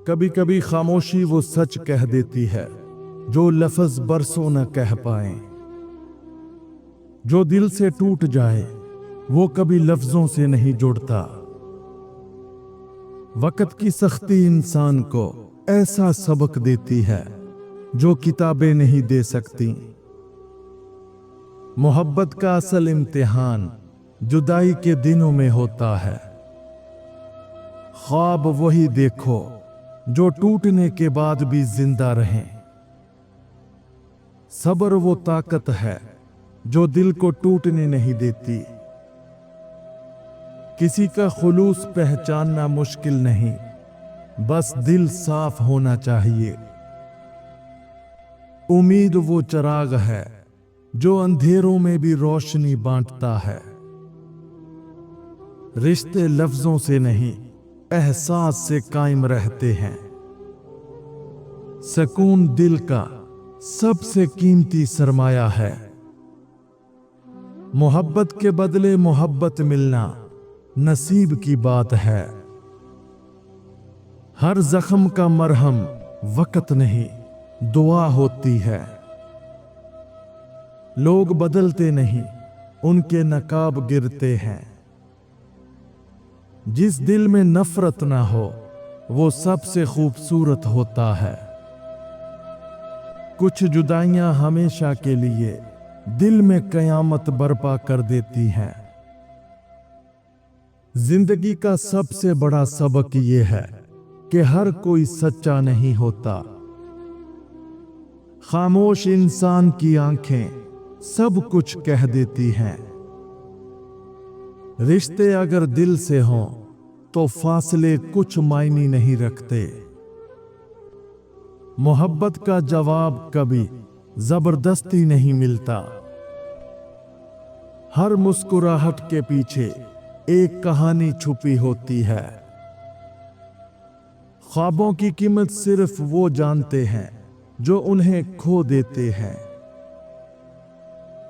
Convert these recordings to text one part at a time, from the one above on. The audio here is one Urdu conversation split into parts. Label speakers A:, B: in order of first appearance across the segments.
A: کبھی کبھی خاموشی وہ سچ کہہ دیتی ہے جو لفظ برسوں نہ کہہ پائیں۔ جو دل سے ٹوٹ جائے وہ کبھی لفظوں سے نہیں جڑتا۔ وقت کی سختی انسان کو ایسا سبق دیتی ہے جو کتابیں نہیں دے سکتی۔ محبت کا اصل امتحان جدائی کے دنوں میں ہوتا ہے۔ خواب وہی دیکھو جو ٹوٹنے کے بعد بھی زندہ رہیں۔ صبر وہ طاقت ہے جو دل کو ٹوٹنے نہیں دیتی۔ کسی کا خلوص پہچاننا مشکل نہیں، بس دل صاف ہونا چاہیے۔ امید وہ چراغ ہے جو اندھیروں میں بھی روشنی بانٹتا ہے۔ رشتے لفظوں سے نہیں، احساس سے قائم رہتے ہیں۔ سکون دل کا سب سے قیمتی سرمایہ ہے۔ محبت کے بدلے محبت ملنا نصیب کی بات ہے۔ ہر زخم کا مرہم وقت نہیں، دعا ہوتی ہے۔ لوگ بدلتے نہیں، ان کے نقاب گرتے ہیں۔ جس دل میں نفرت نہ ہو وہ سب سے خوبصورت ہوتا ہے۔ کچھ جدائیاں ہمیشہ کے لیے دل میں قیامت برپا کر دیتی ہیں۔ زندگی کا سب سے بڑا سبق یہ ہے کہ ہر کوئی سچا نہیں ہوتا۔ خاموش انسان کی آنکھیں سب کچھ کہہ دیتی ہیں۔ رشتے اگر دل سے ہوں تو فاصلے کچھ معنی نہیں رکھتے۔ محبت کا جواب کبھی زبردستی نہیں ملتا۔ ہر مسکراہٹ کے پیچھے ایک کہانی چھپی ہوتی ہے۔ خوابوں کی قیمت صرف وہ جانتے ہیں جو انہیں کھو دیتے ہیں۔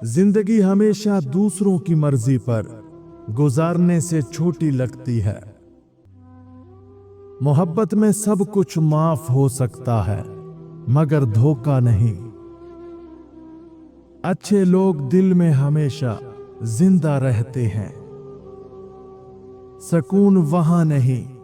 A: زندگی ہمیشہ دوسروں کی مرضی پر گزارنے سے چھوٹی لگتی ہے۔ محبت میں سب کچھ معاف ہو سکتا ہے مگر دھوکہ نہیں۔ اچھے لوگ دل میں ہمیشہ زندہ رہتے ہیں۔ سکون وہاں نہیں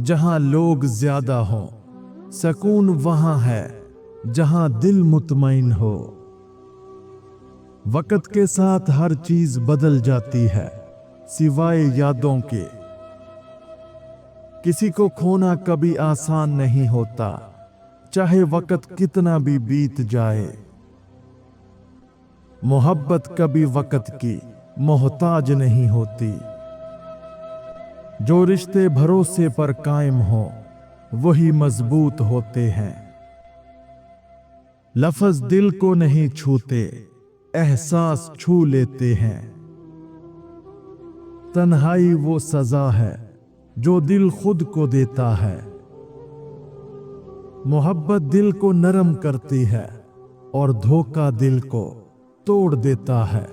A: جہاں لوگ زیادہ ہوں، سکون وہاں ہے جہاں دل مطمئن ہو۔ وقت کے ساتھ ہر چیز بدل جاتی ہے سوائے یادوں کے۔ کسی کو کھونا کبھی آسان نہیں ہوتا، چاہے وقت کتنا بھی بیت جائے۔ محبت کبھی وقت کی محتاج نہیں ہوتی۔ جو رشتے بھروسے پر قائم ہوں وہی مضبوط ہوتے ہیں۔ لفظ دل کو نہیں چھوتے، احساس چھو لیتے ہیں۔ تنہائی وہ سزا ہے جو دل خود کو دیتا ہے۔ محبت دل کو نرم کرتی ہے اور دھوکہ دل کو توڑ دیتا ہے۔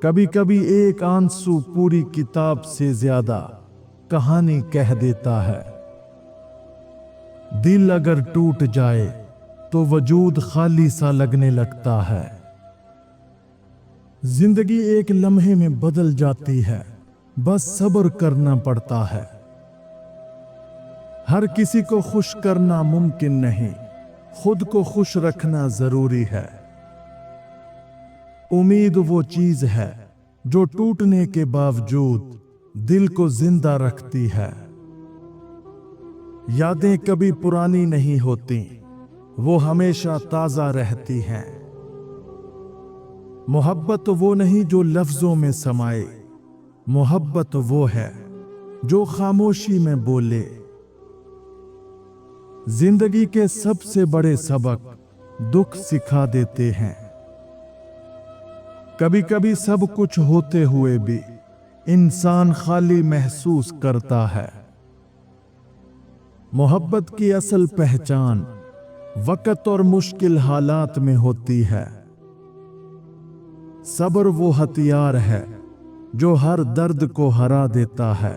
A: کبھی کبھی ایک آنسو پوری کتاب سے زیادہ کہانی کہہ دیتا ہے۔ دل اگر ٹوٹ جائے تو وجود خالی سا لگنے لگتا ہے۔ زندگی ایک لمحے میں بدل جاتی ہے، بس صبر کرنا پڑتا ہے۔ ہر کسی کو خوش کرنا ممکن نہیں، خود کو خوش رکھنا ضروری ہے۔ امید وہ چیز ہے جو ٹوٹنے کے باوجود دل کو زندہ رکھتی ہے۔ یادیں کبھی پرانی نہیں ہوتی، وہ ہمیشہ تازہ رہتی ہیں۔ محبت وہ نہیں جو لفظوں میں سمائے، محبت وہ ہے جو خاموشی میں بولے۔ زندگی کے سب سے بڑے سبق دکھ سکھا دیتے ہیں۔ کبھی کبھی سب کچھ ہوتے ہوئے بھی انسان خالی محسوس کرتا ہے۔ محبت کی اصل پہچان وقت اور مشکل حالات میں ہوتی ہے۔ صبر وہ ہتھیار ہے جو ہر درد کو ہرا دیتا ہے۔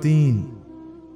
A: 3,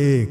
A: 1,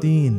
A: 3,